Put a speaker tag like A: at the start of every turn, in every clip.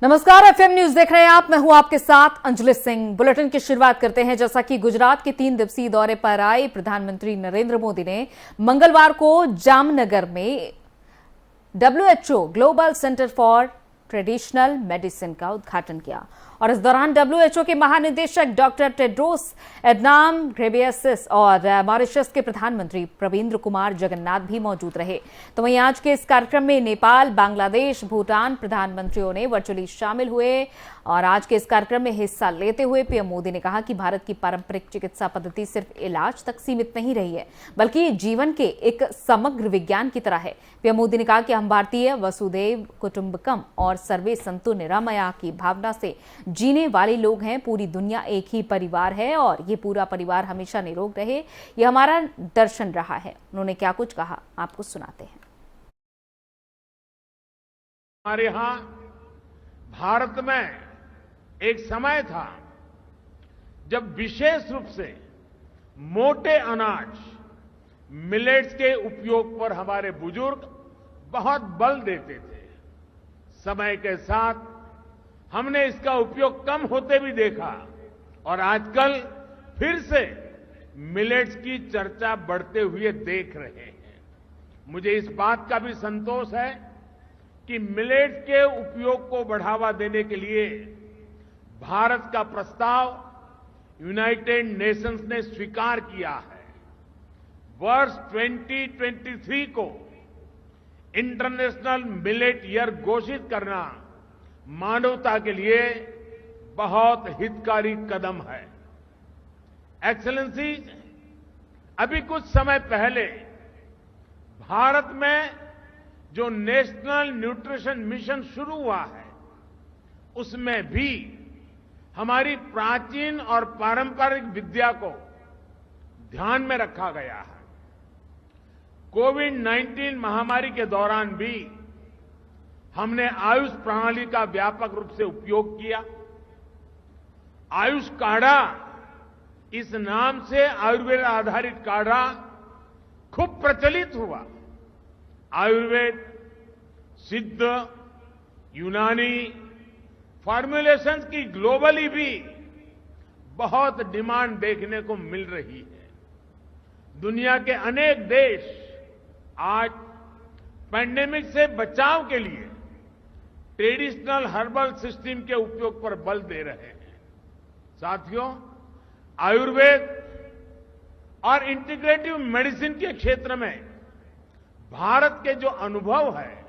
A: नमस्कार, FM news देख रहे हैं आप। मैं हूं आपके साथ अंजलि सिंह। बुलेटिन की शुरुआत करते हैं। जैसा कि गुजरात के 3 दिवसीय दौरे पर आए प्रधानमंत्री नरेंद्र मोदी ने मंगलवार को जामनगर में WHO global centre for traditional medicine का उद्घाटन किया और इस दौरान WHO के महानिदेशक डॉक्टर टेड्रोस एडनाम घेब्रेयेसस और मॉरिशस के प्रधानमंत्री प्रवींद्र कुमार जगन्नाथ भी मौजूद रहे। तो वहीं आज के इस कार्यक्रम में नेपाल, बांग्लादेश, भूटान प्रधानमंत्रियों ने वर्चुअली शामिल हुए और आज के इस कार्यक्रम में हिस्सा लेते हुए पीएम मोदी ने कहा कि भारत की पारंपरिक चिकित्सा पद्धति सिर्फ इलाज तक सीमित नहीं रही है, बल्कि जीवन के एक समग्र विज्ञान की तरह है। पीएम मोदी ने कहा कि हम भारतीय वसुधैव कुटुंबकम और सर्वे संतु निरामया की भावना से जीने वाले लोग हैं। पूरी दुनिया एक ही परिवार है और ये पूरा परिवार हमेशा निरोग रहे, ये हमारा दर्शन रहा है। उन्होंने क्या कुछ कहा, आपको सुनाते हैं।
B: हमारे यहां भारत में एक समय था जब विशेष रूप से मोटे अनाज मिलेट्स के उपयोग पर हमारे बुजुर्ग बहुत बल देते थे। समय के साथ हमने इसका उपयोग कम होते भी देखा और आजकल फिर से मिलेट्स की चर्चा बढ़ते हुए देख रहे हैं। मुझे इस बात का भी संतोष है कि मिलेट्स के उपयोग को बढ़ावा देने के लिए भारत का प्रस्ताव यूनाइटेड नेशंस ने स्वीकार किया है। वर्ष 2023 को इंटरनेशनल मिलेट ईयर घोषित करना मानवता के लिए बहुत हितकारी कदम है। एक्सेलेंसी, अभी कुछ समय पहले भारत में जो नेशनल न्यूट्रिशन मिशन शुरू हुआ है, उसमें भी हमारी प्राचीन और पारंपरिक विद्या को ध्यान में रखा गया है। कोविड-19 महामारी के दौरान भी हमने आयुष प्रणाली का व्यापक रूप से उपयोग किया। आयुष काढ़ा, इस नाम से आयुर्वेद आधारित काढ़ा खूब प्रचलित हुआ। आयुर्वेद, सिद्ध, यूनानी फॉर्मुलेशंस की ग्लोबली भी बहुत डिमांड देखने को मिल रही है। दुनिया के अनेक देश आज पैंडेमिक से बचाव के लिए ट्रेडिशनल हर्बल सिस्टम के उपयोग पर बल दे रहे हैं। साथियों, आयुर्वेद और इंटीग्रेटिव मेडिसिन के क्षेत्र में भारत के जो अनुभव है,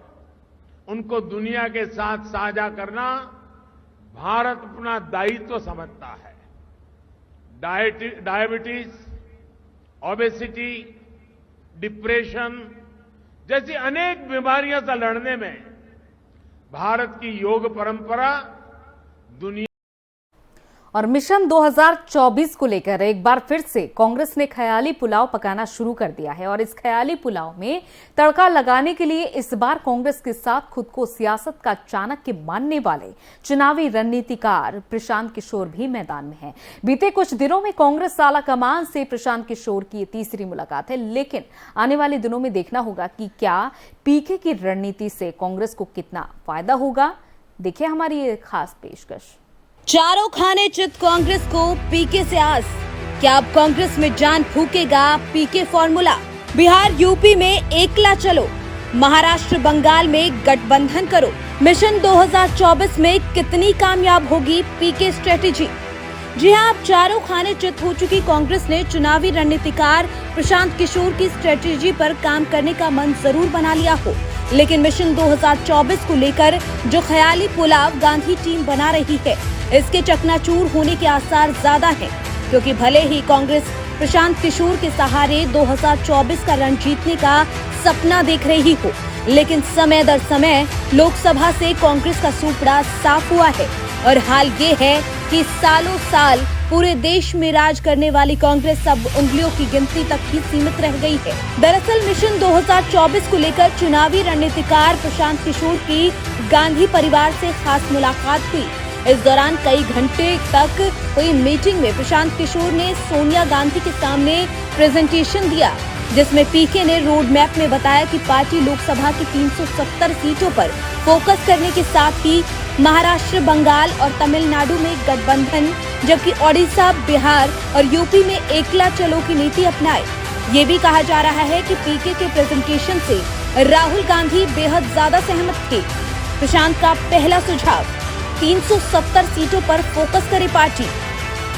B: उनको दुनिया के साथ साझा करना भारत अपना दायित्व समझता है। डायबिटीज, ओबेसिटी, डिप्रेशन जैसी अनेक बीमारियों से लड़ने में भारत की योग परंपरा दुनिया
A: और मिशन 2024 को लेकर एक बार फिर से कांग्रेस ने ख्याली पुलाव पकाना शुरू कर दिया है और इस ख्याली पुलाव में तड़का लगाने के लिए इस बार कांग्रेस के साथ खुद को सियासत का चाणक्य मानने वाले चुनावी रणनीतिकार प्रशांत किशोर भी मैदान में हैं। बीते कुछ दिनों में कांग्रेस आलाकमान से प्रशांत किशोर की तीसरी मुलाकात है, लेकिन आने वाले दिनों में देखना होगा कि क्या पीके की रणनीति से कांग्रेस को कितना फायदा होगा। देखिए हमारी ये खास पेशकश।
C: चारों खाने चित कांग्रेस को पीके से आस। क्या अब कांग्रेस में जान फूकेगा पीके फॉर्मूला? बिहार यूपी में एकला चलो, महाराष्ट्र बंगाल में गठबंधन करो। मिशन 2024 में कितनी कामयाब होगी पीके स्ट्रेटेजी? जी हां, अब चारों खाने चित हो चुकी कांग्रेस ने चुनावी रणनीतिकार प्रशांत किशोर की स्ट्रेटेजी पर काम करने का मन जरूर बना लिया हो, लेकिन मिशन 2024 को लेकर जो ख्याली पुलाव गांधी टीम बना रही है, इसके चकनाचूर होने के आसार ज्यादा हैं, क्योंकि भले ही कांग्रेस प्रशांत किशोर के सहारे 2024 का रण जीतने का सपना देख रही हो, लेकिन समय दर समय लोकसभा से कांग्रेस का सूपड़ा साफ हुआ है और हाल ये है कि सालों साल पूरे देश में राज करने वाली कांग्रेस अब उंगलियों की गिनती तक ही सीमित रह गई है। दरअसल मिशन 2024 को लेकर चुनावी रणनीतिकार प्रशांत किशोर की गांधी परिवार से खास मुलाकात हुई। इस दौरान कई घंटे तक हुई मीटिंग में प्रशांत किशोर ने सोनिया गांधी के सामने प्रेजेंटेशन दिया, जिसमें पीके ने रोड मैप में बताया कि पार्टी लोकसभा की 370 सीटों पर फोकस करने के साथ ही महाराष्ट्र, बंगाल और तमिलनाडु में गठबंधन, जबकि ओडिशा, बिहार और यूपी में एकला चलो की नीति अपनाए। ये भी कहा जा रहा है कि पीके के प्रेजेंटेशन से राहुल गांधी बेहद ज्यादा सहमत थे। प्रशांत का पहला सुझाव, 370 सीटों पर फोकस करे पार्टी।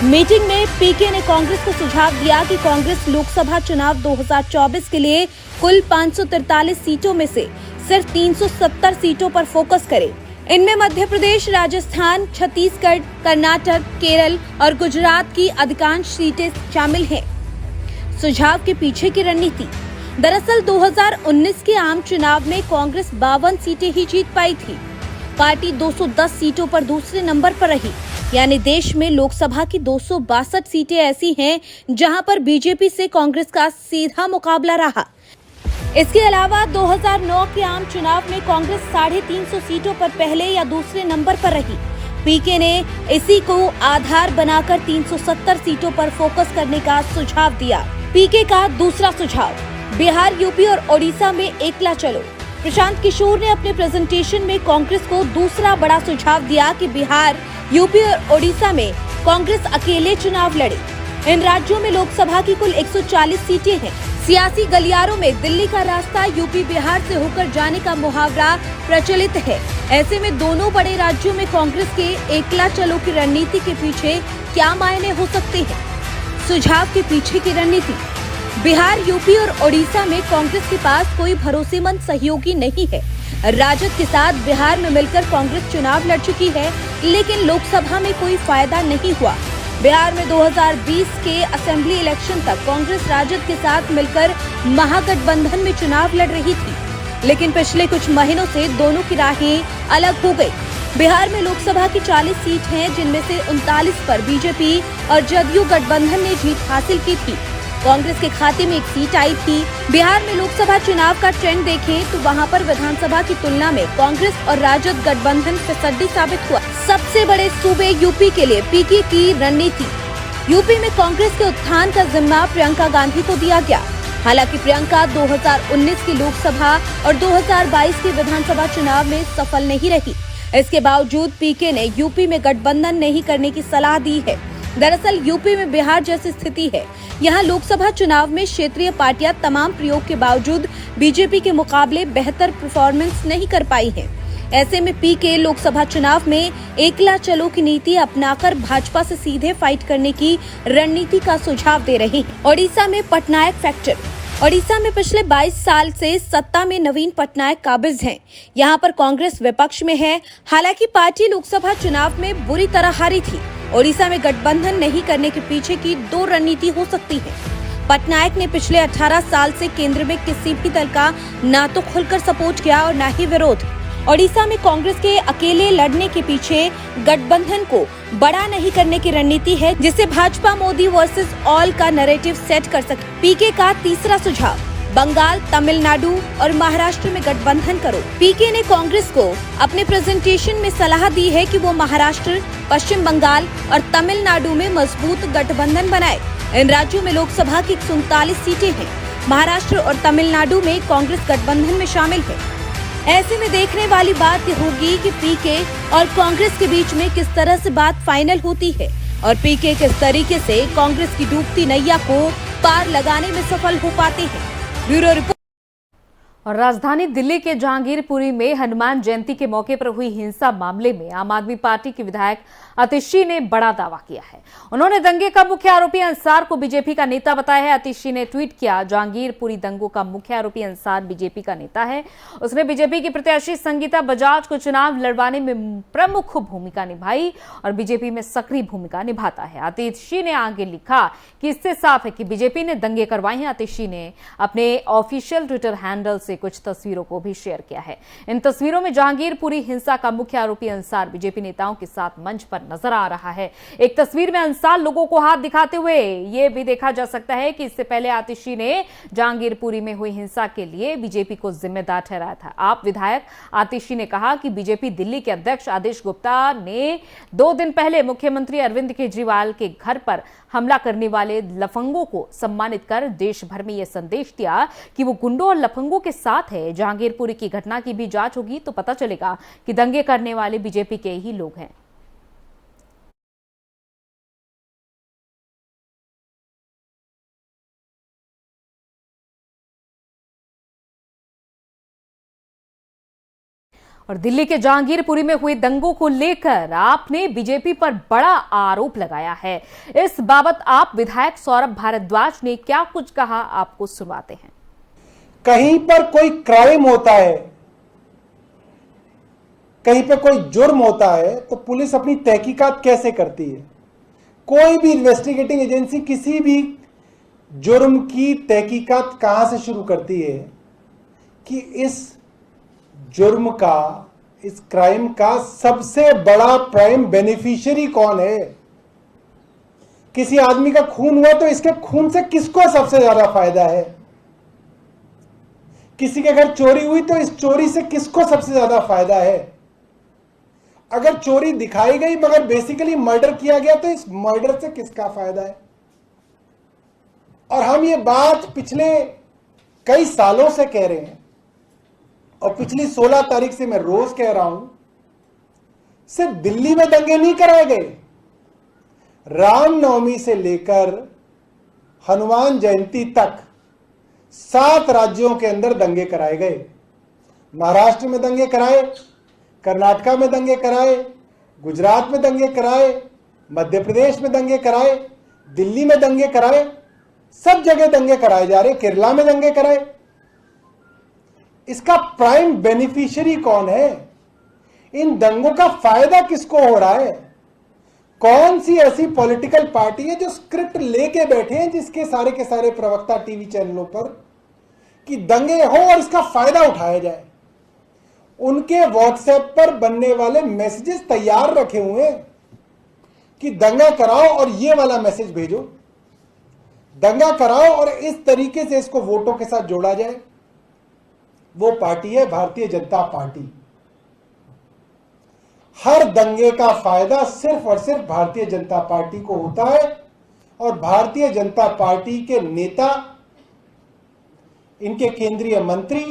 C: मीटिंग में पीके ने कांग्रेस को सुझाव दिया कि कांग्रेस लोकसभा चुनाव 2024 के लिए कुल 543 सीटों में से सिर्फ 370 सीटों पर फोकस करे। इनमें मध्य प्रदेश, राजस्थान, छत्तीसगढ़, कर्नाटक, केरल और गुजरात की अधिकांश सीटें शामिल हैं। सुझाव के पीछे की रणनीति, दरअसल 2019 के आम चुनाव में कांग्रेस 52 सीटें ही जीत पाई थी। पार्टी 210 सीटों पर दूसरे नंबर पर रही, यानी देश में लोकसभा की 262 सीटें ऐसी हैं जहां पर बीजेपी से कांग्रेस का सीधा मुकाबला रहा। इसके अलावा 2009 के आम चुनाव में कांग्रेस 350 सीटों पर पहले या दूसरे नंबर पर रही। पीके ने इसी को आधार बनाकर 370 सीटों पर फोकस करने का सुझाव दिया। पीके का दूसरा सुझाव, बिहार, यूपी और ओडिशा में एकला चलो। प्रशांत किशोर ने अपने प्रेजेंटेशन में कांग्रेस को दूसरा बड़ा सुझाव दिया कि बिहार, यूपी और ओडिशा में कांग्रेस अकेले चुनाव लड़े। इन राज्यों में लोकसभा की कुल 140 सीटें हैं। सियासी गलियारों में दिल्ली का रास्ता यूपी, बिहार से होकर जाने का मुहावरा प्रचलित है। ऐसे में दोनों बड़े राज्यों में कांग्रेस के एकला चलो की रणनीति के पीछे क्या मायने हो सकते हैं? सुझाव के पीछे की रणनीति, बिहार, यूपी और ओडिशा में कांग्रेस के पास कोई भरोसेमंद सहयोगी नहीं है। राजद के साथ बिहार में मिलकर कांग्रेस चुनाव लड़ चुकी है, लेकिन लोकसभा में कोई फायदा नहीं हुआ। बिहार में 2020 के असेंबली इलेक्शन तक कांग्रेस राजद के साथ मिलकर महागठबंधन में चुनाव लड़ रही थी, लेकिन पिछले कुछ महीनों से दोनों की राहें अलग हो गई। बिहार में लोकसभा की 40 सीट हैं, जिनमें से 39 पर बीजेपी और जदयू गठबंधन ने जीत हासिल की थी। कांग्रेस के खाते में एक सीट आई थी। बिहार में लोकसभा चुनाव का ट्रेंड देखें तो वहां पर विधानसभा की तुलना में कांग्रेस और राजद गठबंधन फिसड्डी साबित हुआ। सबसे बड़े सूबे यूपी के लिए पीके की रणनीति, यूपी में कांग्रेस के उत्थान का जिम्मा प्रियंका गांधी को दिया गया। हालांकि प्रियंका 2019 की लोकसभा और 2022 के विधानसभा चुनाव में सफल नहीं रही। इसके बावजूद पीके ने यूपी में गठबंधन नहीं करने की सलाह दी है। दरअसल यूपी में बिहार जैसी स्थिति है। यहाँ लोकसभा चुनाव में क्षेत्रीय पार्टियां तमाम प्रयोग के बावजूद बीजेपी के मुकाबले बेहतर परफॉर्मेंस नहीं कर पाई हैं। ऐसे में पीके लोकसभा चुनाव में एकला चलो की नीति अपनाकर भाजपा से सीधे फाइट करने की रणनीति का सुझाव दे रही है। ओडिशा में पटनायक फैक्टर, ओडिशा में पिछले 22 साल से सत्ता में नवीन पटनायक काबिज हैं। यहाँ पर कांग्रेस विपक्ष में है। हालांकि पार्टी लोकसभा चुनाव में बुरी तरह हारी थी। ओडिशा में गठबंधन नहीं करने के पीछे की दो रणनीति हो सकती है। पटनायक ने पिछले 18 साल से केंद्र में किसी भी दल का न तो खुलकर सपोर्ट किया और न ही विरोध। ओडिशा में कांग्रेस के अकेले लड़ने के पीछे गठबंधन को बड़ा नहीं करने की रणनीति है, जिससे भाजपा मोदी वर्सेस ऑल का नैरेटिव सेट कर सके। पीके का तीसरा सुझाव, बंगाल, तमिलनाडु और महाराष्ट्र में गठबंधन करो। पीके ने कांग्रेस को अपने प्रेजेंटेशन में सलाह दी है कि वो महाराष्ट्र, पश्चिम बंगाल और तमिलनाडु में मजबूत गठबंधन बनाए। इन राज्यों में लोकसभा की 39 सीटें हैं। महाराष्ट्र और तमिलनाडु में कांग्रेस गठबंधन में शामिल है। ऐसे में देखने वाली बात ये होगी कि पीके और कांग्रेस के बीच में किस तरह से बात फाइनल होती है और पीके किस तरीके से कांग्रेस की डूबती नैया को पार लगाने में सफल हो पाते हैं। Bureau report.
A: और राजधानी दिल्ली के जहांगीरपुरी में हनुमान जयंती के मौके पर हुई हिंसा मामले में आम आदमी पार्टी के विधायक आतिशी ने बड़ा दावा किया है। उन्होंने दंगे का मुख्य आरोपी अंसार को बीजेपी का नेता बताया है। आतिशी ने ट्वीट किया, जहांगीरपुरी दंगों का मुख्य आरोपी अंसार बीजेपी का नेता है। उसने बीजेपी की प्रत्याशी संगीता बजाज को चुनाव लड़वाने में प्रमुख भूमिका निभाई और बीजेपी में सक्रिय भूमिका निभाता है। आतिशी ने आगे लिखा कि इससे साफ है कि बीजेपी ने दंगे करवाए हैं। आतिशी ने अपने ऑफिशियल ट्विटर हैंडल से कुछ तस्वीरों को भी शेयर किया है। इन तस्वीरों में जहांगीरपुरी हिंसा का मुख्य आरोपी अंसार बीजेपी नेताओं के साथ मंच पर नजर आ रहा है। एक तस्वीर में अंसार लोगों को हाथ दिखाते हुए यह भी देखा जा सकता है कि इससे पहले आतिशी ने जहांगीरपुरी में हुई हिंसा के लिए बीजेपी को जिम्मेदार ठहराया था। आप विधायक आतिशी ने कहा कि बीजेपी दिल्ली के अध्यक्ष आदेश गुप्ता ने 2 दिन पहले मुख्यमंत्री अरविंद केजरीवाल के घर पर हमला करने वाले लफंगों को सम्मानित कर देश भर में यह संदेश दिया कि वो गुंडों और लफंगों के साथ साथ है। जहांगीरपुरी की घटना की भी जांच होगी तो पता चलेगा कि दंगे करने वाले बीजेपी के ही लोग हैं। और दिल्ली के जहांगीरपुरी में हुए दंगों को लेकर आपने बीजेपी पर बड़ा आरोप लगाया है। इस बाबत आप विधायक सौरभ भारद्वाज ने क्या कुछ कहा, आपको सुनवाते हैं।
D: कहीं पर कोई क्राइम होता है, कहीं पर कोई जुर्म होता है तो पुलिस अपनी तहकीकात कैसे करती है? कोई भी इन्वेस्टिगेटिंग एजेंसी किसी भी जुर्म की तहकीकात कहां से शुरू करती है कि इस जुर्म का, इस क्राइम का सबसे बड़ा प्राइम बेनिफिशियरी कौन है? किसी आदमी का खून हुआ तो इसके खून से किसको सबसे ज्यादा फायदा है? किसी के घर चोरी हुई तो इस चोरी से किसको सबसे ज्यादा फायदा है? अगर चोरी दिखाई गई मगर बेसिकली मर्डर किया गया तो इस मर्डर से किसका फायदा है? और हम ये बात पिछले कई सालों से कह रहे हैं और पिछली 16 तारीख से मैं रोज कह रहा हूं, सिर्फ दिल्ली में दंगे नहीं कराए गए। रामनवमी से लेकर हनुमान जयंती तक 7 राज्यों के अंदर दंगे कराए गए। महाराष्ट्र में दंगे कराए, कर्नाटका में दंगे कराए, गुजरात में दंगे कराए, मध्य प्रदेश में दंगे कराए, दिल्ली में दंगे कराए, सब जगह दंगे कराए जा रहे, केरला में दंगे कराए। इसका प्राइम बेनिफिशियरी कौन है? इन दंगों का फायदा किसको हो रहा है? कौन सी ऐसी पॉलिटिकल पार्टी है जो स्क्रिप्ट लेके बैठे हैं जिसके सारे के सारे प्रवक्ता टीवी चैनलों पर कि दंगे हो और इसका फायदा उठाया जाए? उनके व्हाट्सएप पर बनने वाले मैसेजेस तैयार रखे हुए हैं कि दंगा कराओ और ये वाला मैसेज भेजो, दंगा कराओ और इस तरीके से इसको वोटों के साथ जोड़ा जाए। वो पार्टी है भारतीय जनता पार्टी। हर दंगे का फायदा सिर्फ और सिर्फ भारतीय जनता पार्टी को होता है और भारतीय जनता पार्टी के नेता, इनके केंद्रीय मंत्री,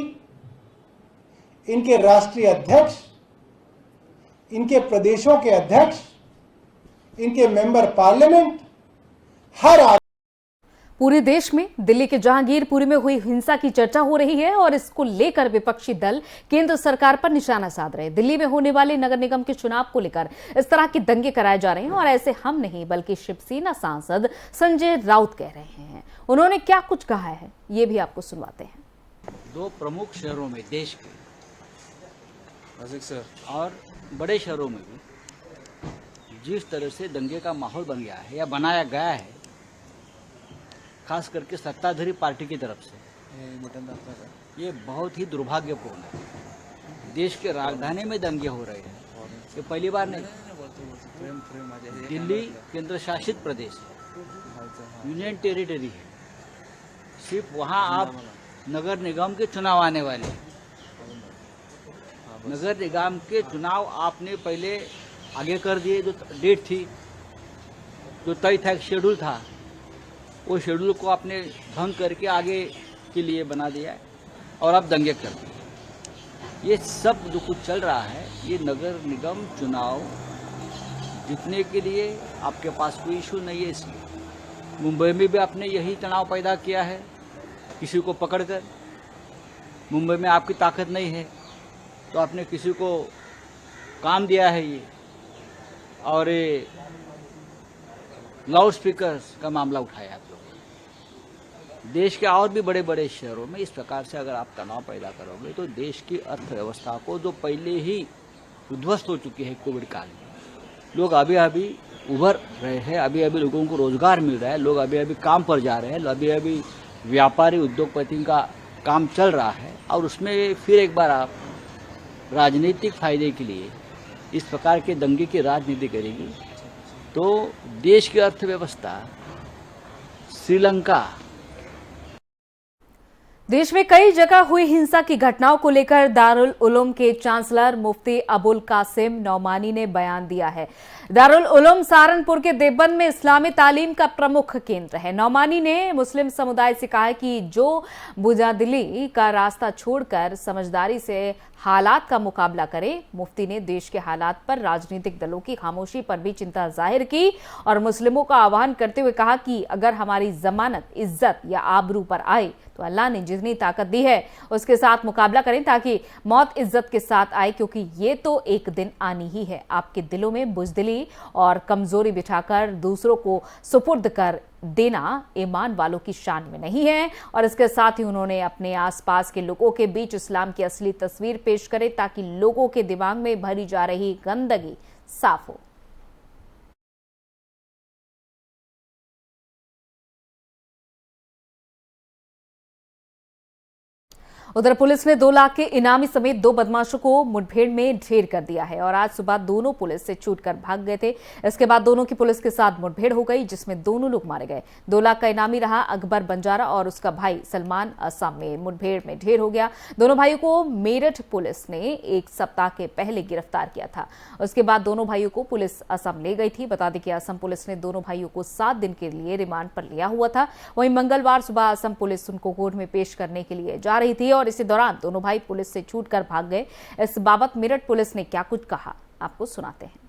D: इनके राष्ट्रीय अध्यक्ष, इनके प्रदेशों के अध्यक्ष, इनके मेंबर पार्लियामेंट, हर
A: पूरे देश में दिल्ली के जहांगीरपुरी में हुई हिंसा की चर्चा हो रही है और इसको लेकर विपक्षी दल केंद्र सरकार पर निशाना साध रहे हैं। दिल्ली में होने वाले नगर निगम के चुनाव को लेकर इस तरह के दंगे कराए जा रहे हैं और ऐसे हम नहीं बल्कि शिवसेना सांसद संजय राउत कह रहे हैं। उन्होंने क्या कुछ कहा है ये भी आपको सुनवाते हैं।
E: 2 प्रमुख शहरों में देश के और बड़े शहरों में भी जिस तरह से दंगे का माहौल बन गया है या बनाया गया है, खास करके सत्ताधारी पार्टी की तरफ से, ये बहुत ही दुर्भाग्यपूर्ण है। देश के राजधानी में दंगे हो रहे हैं, ये पहली बार नहीं। दिल्ली केंद्र शासित प्रदेश है, यूनियन टेरिटरी है। सिर्फ वहाँ आप नगर निगम के चुनाव आने वाले हैं। नगर निगम के चुनाव आपने पहले आगे कर दिए, जो डेट थी, जो तय था, एक शेड्यूल था, वो शेड्यूल को आपने भंग करके आगे के लिए बना दिया है और अब दंगे कर दिए। ये सब जो कुछ चल रहा है, ये नगर निगम चुनाव जीतने के लिए आपके पास कोई इशू नहीं है। इसलिए मुंबई में भी आपने यही तनाव पैदा किया है, किसी को पकड़कर। मुंबई में आपकी ताकत नहीं है तो आपने किसी को काम दिया है ये, और ये लाउड स्पीकर्स का मामला उठाया आप लोग। देश के और भी बड़े बड़े शहरों में इस प्रकार से अगर आप तनाव पैदा करोगे तो देश की अर्थव्यवस्था को, जो पहले ही उद्ध्वस्त हो चुकी है कोविड काल में, लोग अभी अभी उभर रहे हैं, अभी अभी लोगों को रोजगार मिल रहा है, लोग अभी अभी काम पर जा रहे हैं, अभी अभी व्यापारी उद्योगपतियों का काम चल रहा है, और उसमें फिर एक बार आप राजनीतिक फायदे के लिए इस प्रकार के दंगे की राजनीति करेगी तो देश की अर्थव्यवस्था श्रीलंका।
A: देश में कई जगह हुई हिंसा की घटनाओं को लेकर दारुल उलूम के चांसलर मुफ्ती अबुल कासिम नौमानी ने बयान दिया है। दारुल उलूम सहारनपुर के देवबंद में इस्लामी तालीम का प्रमुख केंद्र है। नौमानी ने मुस्लिम समुदाय से कहा कि जो बुजादिली का रास्ता छोड़कर समझदारी से हालात का मुकाबला करे। मुफ्ती ने देश के हालात पर राजनीतिक दलों की खामोशी पर भी चिंता जाहिर की और मुस्लिमों का आह्वान करते हुए कहा कि अगर हमारी जमानत, इज्जत या आबरू पर आए तो अल्लाह ने जितनी ताकत दी है उसके साथ मुकाबला करें ताकि मौत इज्जत के साथ आए, क्योंकि ये तो एक दिन आनी ही है। आपके दिलों में बुजदिली और कमजोरी बिठाकर दूसरों को सुपुर्द कर देना ईमान वालों की शान में नहीं है। और इसके साथ ही उन्होंने अपने आसपास के लोगों के बीच इस्लाम की असली तस्वीर पेश करे ताकि लोगों के दिमाग में भरी जा रही गंदगी साफ हो। उधर पुलिस ने 2 लाख के इनामी समेत 2 बदमाशों को मुठभेड़ में ढेर कर दिया है और आज सुबह दोनों पुलिस से छूटकर भाग गए थे। इसके बाद दोनों की पुलिस के साथ मुठभेड़ हो गई जिसमें दोनों लोग मारे गए। 2 लाख का इनामी रहा अकबर बंजारा और उसका भाई सलमान असम में मुठभेड़ में ढेर हो गया। दोनों भाइयों को मेरठ पुलिस ने 1 सप्ताह के पहले गिरफ्तार किया था। उसके बाद दोनों भाइयों को पुलिस असम ले गई थी। बता दें कि असम पुलिस ने दोनों भाइयों को 7 दिन के लिए रिमांड पर लिया हुआ था। वहीं मंगलवार सुबह असम पुलिस उनको कोर्ट में पेश करने के लिए जा रही थी और इसी दौरान दोनों भाई पुलिस से छूटकर भाग गए। इस बाबत मेरठ पुलिस ने क्या कुछ कहा, आपको सुनाते हैं।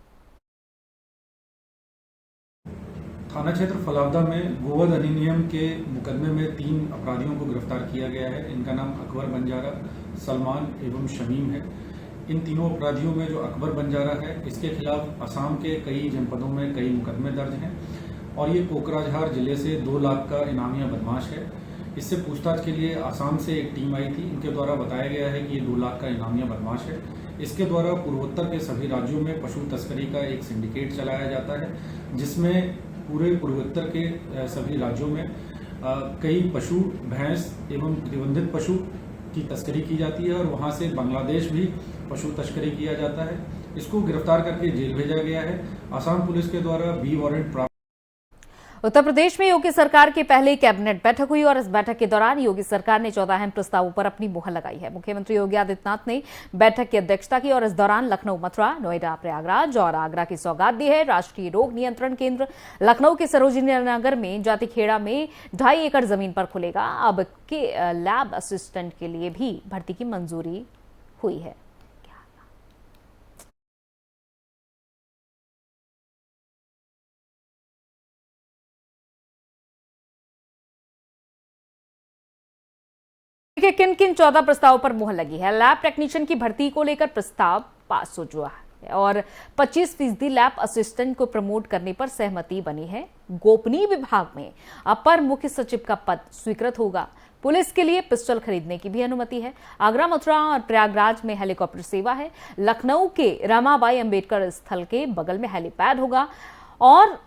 F: थाना क्षेत्र फलावदा में गोवध अधिनियम के मुकदमे में 3 अपराधियों को गिरफ्तार किया गया है। इनका नाम अकबर बंजारा, सलमान एवं शमीम है। इन तीनों अपराधियों में जो अकबर बंजारा है, इसके खिलाफ असम के कई जनपदों में कई मुकदमे दर्ज हैं और ये कोकराझार जिले से 2 लाख का इनामिया बदमाश है। इससे पूछताछ के लिए आसाम से एक टीम आई थी। इनके द्वारा बताया गया है कि ये 2 लाख का इनामिया बदमाश है। इसके द्वारा पूर्वोत्तर के सभी राज्यों में पशु तस्करी का एक सिंडिकेट चलाया जाता है, जिसमें पूरे पूर्वोत्तर के सभी राज्यों में कई पशु, भैंस एवं प्रतिबंधित पशु की तस्करी की जाती है और वहां से बांग्लादेश भी पशु तस्करी किया जाता है। इसको गिरफ्तार करके जेल भेजा गया है। आसाम पुलिस के द्वारा बी वारंट प्राप्त।
A: उत्तर प्रदेश में योगी सरकार की पहली कैबिनेट बैठक हुई और इस बैठक के दौरान योगी सरकार ने 14 अहम प्रस्तावों पर अपनी मुहर लगाई है। मुख्यमंत्री योगी आदित्यनाथ ने बैठक की अध्यक्षता की और इस दौरान लखनऊ, मथुरा, नोएडा, प्रयागराज और आगरा की सौगात दी है। राष्ट्रीय रोग नियंत्रण केंद्र लखनऊ के सरोजिनी नगर में जातिखेड़ा में 2.5 एकड़ जमीन पर खुलेगा। अब के लैब असिस्टेंट के लिए भी भर्ती की मंजूरी हुई है। कि किन किन 14 प्रस्तावों पर मुहर लगी है। लैब टेक्नीशियन की भर्ती को लेकर प्रस्ताव पास हो चुका है और 25% लैब असिस्टेंट को प्रमोट करने पर सहमति बनी है। गोपनीय विभाग में अपर मुख्य सचिव का पद स्वीकृत होगा। पुलिस के लिए पिस्टल खरीदने की भी अनुमति है। आगरा, मथुरा और प्रयागराज में हेलीकॉप्टर सेवा है। लखनऊ के रमाबाई अंबेडकर स्थल के बगल में हेलीपैड होगा और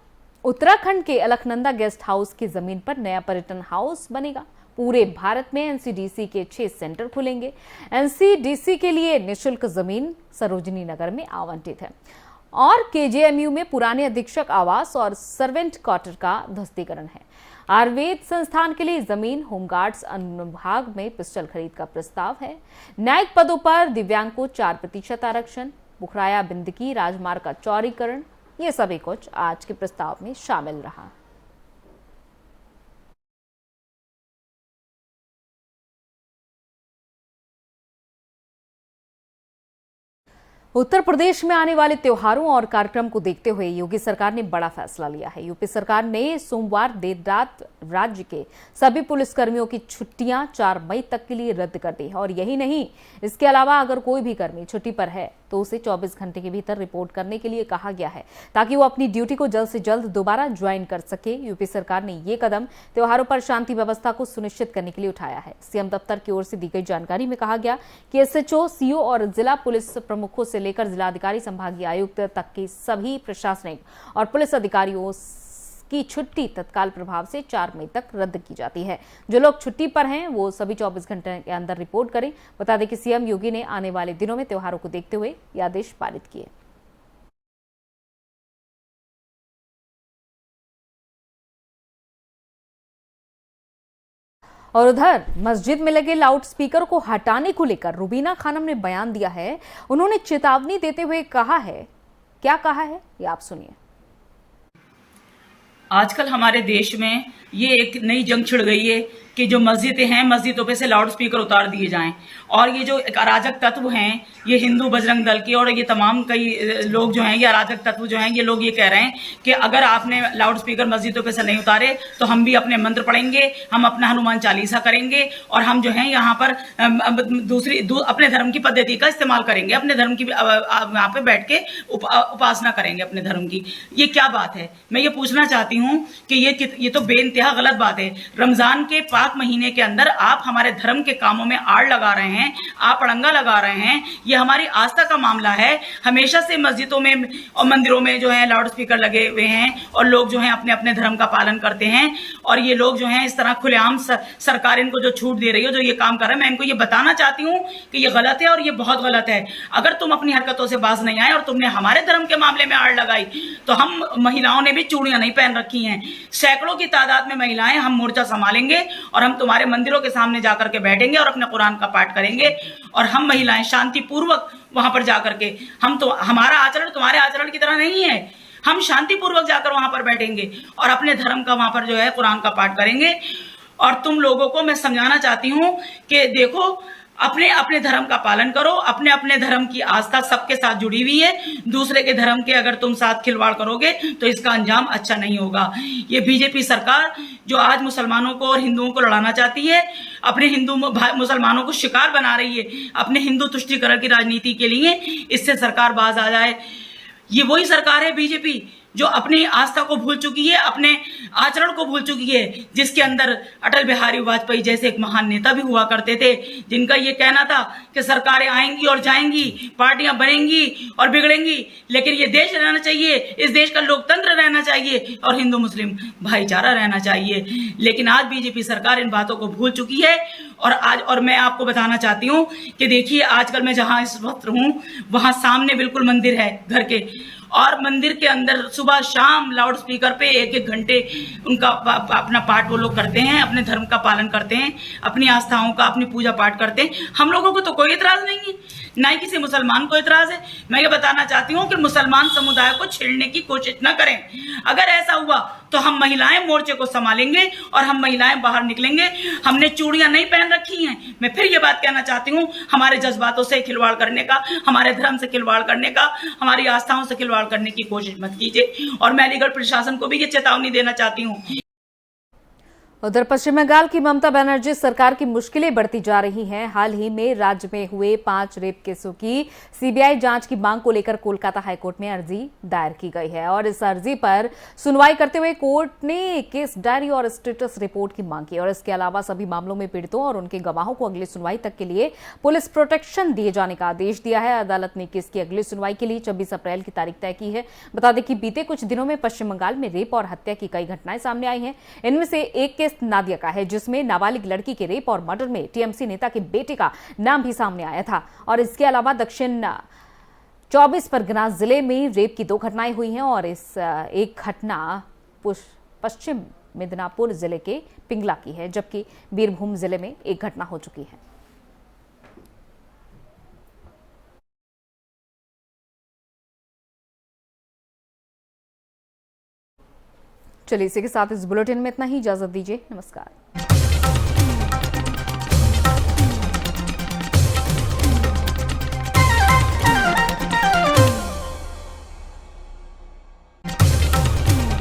A: उत्तराखंड के अलकनंदा गेस्ट हाउस की जमीन पर नया पर्यटन हाउस बनेगा। पूरे भारत में एनसीडीसी के 6 सेंटर खुलेंगे। एनसीडीसी के लिए निःशुल्क जमीन सरोजिनी नगर में आवंटित है और केजेएमयू में पुराने अधीक्षक आवास और सर्वेंट क्वार्टर का ध्वस्तीकरण है। आयुर्वेद संस्थान के लिए जमीन, होमगार्ड्स अनुभाग में पिस्टल खरीद का प्रस्ताव है। न्यायिक पदों पर दिव्यांग को 4% आरक्षण, बुखराया बिंदकी राजमार्ग का चौड़ीकरण, ये सभी कुछ आज के प्रस्ताव में शामिल रहा। उत्तर प्रदेश में आने वाले त्योहारों और कार्यक्रम को देखते हुए योगी सरकार ने बड़ा फैसला लिया है। यूपी सरकार ने सोमवार देर रात राज्य के सभी पुलिसकर्मियों की छुट्टियां 4 मई तक के लिए रद्द कर दी है और यही नहीं, इसके अलावा अगर कोई भी कर्मी छुट्टी पर है तो उसे 24 घंटे के भीतर रिपोर्ट करने के लिए कहा गया है ताकि वो अपनी ड्यूटी को जल्द से जल्द दोबारा ज्वाइन कर सके। यूपी सरकार ने ये कदम त्योहारों पर शांति व्यवस्था को सुनिश्चित करने के लिए उठाया है। सीएम दफ्तर की ओर से दी गई जानकारी में कहा गया कि एसएचओ, सीओ और जिला पुलिस प्रमुखों से लेकर जिलाधिकारी, संभागीय आयुक्त तक के सभी प्रशासनिक और पुलिस अधिकारियों की छुट्टी तत्काल प्रभाव से 4 मई तक रद्द की जाती है। जो लोग छुट्टी पर हैं वो सभी 24 घंटे के अंदर रिपोर्ट करें। बता दें कि सीएम योगी ने आने वाले दिनों में त्योहारों को देखते हुए ये आदेश पारित किए। और उधर मस्जिद में लगे लाउडस्पीकर को हटाने को लेकर रुबीना खानम ने बयान दिया है। उन्होंने चेतावनी देते हुए कहा है, क्या कहा है ये आप सुनिए।
G: आजकल हमारे देश में ये एक नई जंग छिड़ गई है कि जो मस्जिदें हैं, मस्जिदों पे से लाउड स्पीकर उतार दिए जाएं। और ये जो एक अराजक तत्व हैं, ये हिंदू बजरंग दल के और ये तमाम कई लोग जो हैं, ये अराजक तत्व जो हैं, ये लोग ये कह रहे हैं कि अगर आपने लाउड स्पीकर मस्जिदों पे से नहीं उतारे तो हम भी अपने मंत्र पढ़ेंगे, हम अपना हनुमान चालीसा करेंगे और हम जो है यहाँ पर अपने धर्म की पद्धति का इस्तेमाल करेंगे, अपने धर्म की यहाँ पे बैठ के उपासना करेंगे अपने धर्म की। ये क्या बात है? मैं ये पूछना चाहती हूँ कि ये तो बेइंतहा गलत बात है। रमजान के पाक महीने के अंदर आप हमारे धर्म के कामों में आड़ लगा रहे हैं, आप अड़ंगा लगा रहे हैं। ये हमारी आस्था का मामला है। हमेशा से मस्जिदों में और मंदिरों में जो है लाउड स्पीकर लगे हुए हैं और लोग जो है अपने अपने धर्म का पालन करते हैं। और ये लोग जो है इस तरह खुलेआम सरकार इनको जो छूट दे रही है, जो ये काम कर रहे हैं, मैं इनको ये बताना चाहती हूँ कि ये गलत है और ये बहुत गलत है। अगर तुम अपनी हरकतों से बाज नहीं आए और तुमने हमारे धर्म के मामले में आड़ लगाई तो हम महिलाओं ने भी चूड़ियां नहीं पहन रखी हैं। सैकड़ों की तादाद में महिलाएं, हम मोर्चा संभालेंगे और हम तुम्हारे मंदिरों के सामने जाकर के बैठेंगे और अपने कुरान का पाठ करेंगे। और हम महिलाएं शांतिपूर्वक वहां पर जाकर के, हमारा आचरण तुम्हारे आचरण की तरह नहीं है। हम शांतिपूर्वक जाकर वहां पर बैठेंगे और अपने धर्म का वहां पर जो है कुरान का पाठ करेंगे। और तुम लोगों को मैं समझाना चाहती हूं कि देखो, अपने अपने धर्म का पालन करो। अपने अपने धर्म की आस्था सबके साथ जुड़ी हुई है। दूसरे के धर्म के अगर तुम साथ खिलवाड़ करोगे तो इसका अंजाम अच्छा नहीं होगा। ये बीजेपी सरकार जो आज मुसलमानों को और हिंदुओं को लड़ाना चाहती है, अपने हिंदू मुसलमानों को शिकार बना रही है अपने हिंदू तुष्टीकरण की राजनीति के लिए, इससे सरकार बाज आ जाए। ये वही सरकार है बीजेपी जो अपनी आस्था को भूल चुकी है, अपने आचरण को भूल चुकी है, जिसके अंदर अटल बिहारी वाजपेयी जैसे एक महान नेता भी हुआ करते थे, जिनका ये कहना था कि सरकारें आएंगी और जाएंगी, पार्टियां बनेंगी और बिगड़ेंगी, लेकिन ये देश रहना चाहिए, इस देश का लोकतंत्र रहना चाहिए और हिंदू मुस्लिम भाईचारा रहना चाहिए। लेकिन आज बीजेपी सरकार इन बातों को भूल चुकी है। और मैं आपको बताना चाहती हूँ कि देखिए, आजकल मैं जहां इस वक्त हूँ वहां सामने बिल्कुल मंदिर है घर के, और मंदिर के अंदर सुबह शाम लाउड स्पीकर पे एक एक घंटे उनका अपना पाठ वो लोग करते हैं, अपने धर्म का पालन करते हैं, अपनी आस्थाओं का, अपनी पूजा पाठ करते हैं। हम लोगों को तो कोई इतराज नहीं है, ना ही किसी मुसलमान को इतराज है। मैं ये बताना चाहती हूँ कि मुसलमान समुदाय को छेड़ने की कोशिश न करें। अगर ऐसा हुआ तो हम महिलाएं मोर्चे को संभालेंगे और हम महिलाएं बाहर निकलेंगे। हमने चूड़ियां नहीं पहन रखी हैं। मैं फिर ये बात कहना चाहती हूँ, हमारे जज्बातों से खिलवाड़ करने का, हमारे धर्म से खिलवाड़ करने का, हमारी आस्थाओं से खिलवाड़ करने की कोशिश मत कीजिए। और मैं अलीगढ़ प्रशासन को भी ये चेतावनी देना चाहती हूँ।
A: उधर पश्चिम बंगाल की ममता बनर्जी सरकार की मुश्किलें बढ़ती जा रही हैं। हाल ही में राज्य में हुए 5 रेप केसों की सीबीआई जांच की मांग को लेकर कोलकाता हाईकोर्ट में अर्जी दायर की गई है और इस अर्जी पर सुनवाई करते हुए कोर्ट ने केस डायरी और स्टेटस रिपोर्ट की मांग की और इसके अलावा सभी मामलों में पीड़ितों और उनके गवाहों को अगली सुनवाई तक के लिए पुलिस प्रोटेक्शन दिए जाने का आदेश दिया है। अदालत ने केस की अगली सुनवाई के लिए 26 अप्रैल की तारीख तय की है। बता दें कि बीते कुछ दिनों में पश्चिम बंगाल में रेप और हत्या की कई घटनाएं सामने आई हैं। इनमें से एक केस नादिया का है, जिसमें नाबालिग लड़की के रेप और मर्डर में टीएमसी नेता के बेटे का नाम भी सामने आया था। और इसके अलावा दक्षिण 24 परगना जिले में रेप की 2 घटनाएं हुई हैं और इस एक घटना पश्चिम मिदनापुर जिले के पिंगला की है, जबकि बीरभूम जिले में एक घटना हो चुकी है। चलिए, इसी के साथ इस बुलेटिन में इतना ही। इजाजत दीजिए। नमस्कार।